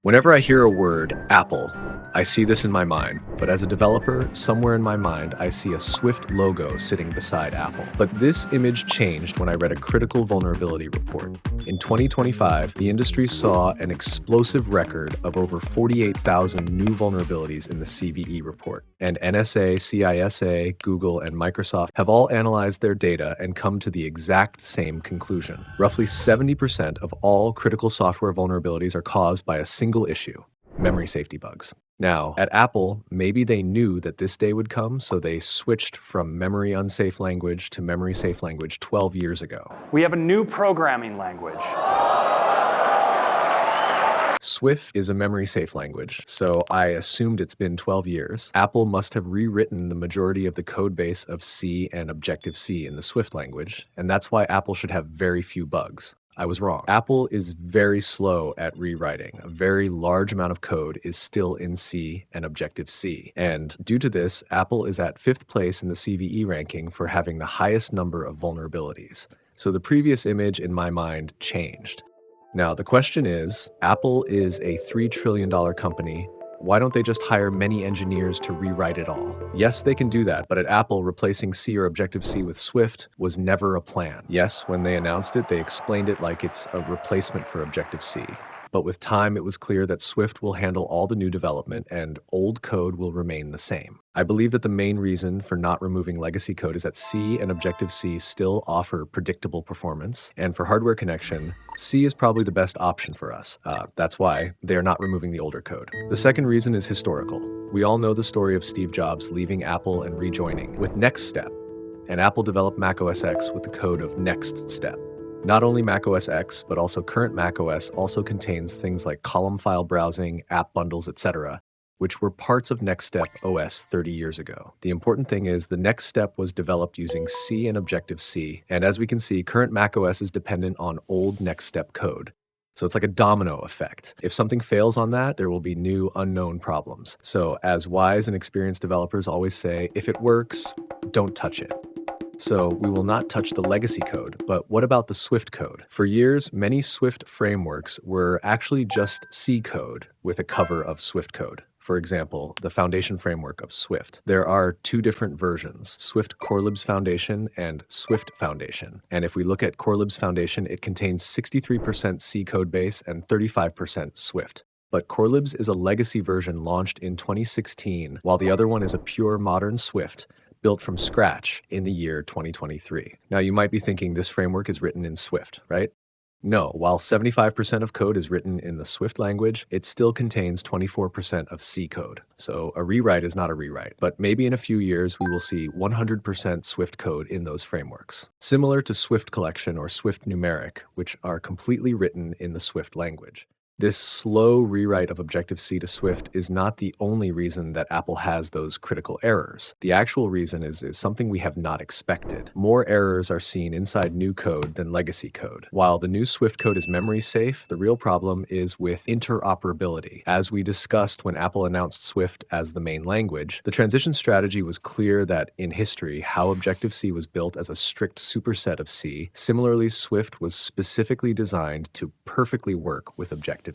Whenever I hear a word, Apple, I see this in my mind, but as a developer, somewhere in my mind, I see a Swift logo sitting beside Apple. But this image changed when I read a critical vulnerability report. In 2025, the industry saw an explosive record of over 48,000 new vulnerabilities in the CVE report. And NSA, CISA, Google, and Microsoft have all analyzed their data and come to the exact same conclusion. Roughly 70% of all critical software vulnerabilities are caused by a single issue: memory safety bugs. Now, at Apple, maybe they knew that this day would come, so they switched from memory unsafe language to memory safe language 12 years ago. We have a new programming language. Swift is a memory safe language, so I assumed it's been 12 years. Apple must have rewritten the majority of the code base of C and Objectiv-C in the Swift language, and that's why Apple should have very few bugs. I was wrong. Apple is very slow at rewriting. A very large amount of code is still in C and Objectiv-C. And due to this, Apple is at 5th place in the CVE ranking for having the highest number of vulnerabilities. So the previous image in my mind changed. Now, the question is, Apple is a $3 trillion company. Why don't they just hire many engineers to rewrite it all? Yes, they can do that, but at Apple, replacing C or Objectiv-C with Swift was never a plan. Yes, when they announced it, they explained it like it's a replacement for Objectiv-C. But with time, it was clear that Swift will handle all the new development and old code will remain the same. I believe that the main reason for not removing legacy code is that C and Objectiv-C still offer predictable performance, and for hardware connection, C is probably the best option for us. That's why they are not removing the older code. The second reason is historical. We all know the story of Steve Jobs leaving Apple and rejoining with NeXTSTEP, and Apple developed macOS X with the code of NeXTSTEP. Not only macOS X, but also current macOS also contains things like column file browsing, app bundles, etc., which were parts of NeXTSTEP OS 30 years ago. The important thing is the NeXTSTEP was developed using C and Objectiv-C, and as we can see, current macOS is dependent on old NeXTSTEP code. So it's like a domino effect. If something fails on that, there will be new unknown problems. So as wise and experienced developers always say, if it works, don't touch it. So we will not touch the legacy code, but what about the Swift code? For years, many Swift frameworks were actually just C code with a cover of Swift code. For example, the foundation framework of Swift. There are two different versions, Swift Corelibs Foundation and Swift Foundation. And if we look at Corelibs Foundation, it contains 63% C code base and 35% Swift. But Corelibs is a legacy version launched in 2016, while the other one is a pure modern Swift, built from scratch in the year 2023. Now, you might be thinking this framework is written in Swift, right? No, while 75% of code is written in the Swift language, it still contains 24% of C code. So a rewrite is not a rewrite, but maybe in a few years we will see 100% Swift code in those frameworks. Similar to Swift Collection or Swift Numeric, which are completely written in the Swift language. This slow rewrite of Objectiv-C to Swift is not the only reason that Apple has those critical errors. The actual reason is something we have not expected. More errors are seen inside new code than legacy code. While the new Swift code is memory safe, the real problem is with interoperability. As we discussed when Apple announced Swift as the main language, the transition strategy was clear that in history, how Objectiv-C was built as a strict superset of C, similarly Swift was specifically designed to perfectly work with Objectiv-C.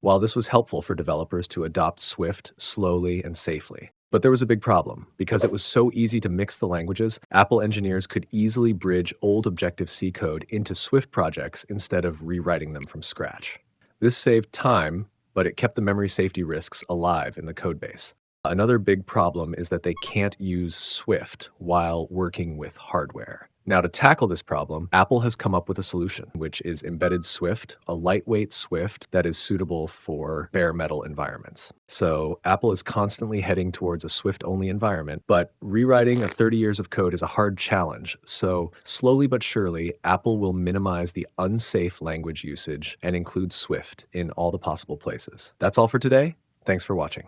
While this was helpful for developers to adopt Swift slowly and safely. But there was a big problem. Because it was so easy to mix the languages, Apple engineers could easily bridge old Objectiv-C code into Swift projects instead of rewriting them from scratch. This saved time, but it kept the memory safety risks alive in the codebase. Another big problem is that they can't use Swift while working with hardware. Now, to tackle this problem, Apple has come up with a solution, which is embedded Swift, a lightweight Swift that is suitable for bare metal environments. So Apple is constantly heading towards a Swift-only environment, but rewriting 30 years of code is a hard challenge. So slowly but surely, Apple will minimize the unsafe language usage and include Swift in all the possible places. That's all for today. Thanks for watching.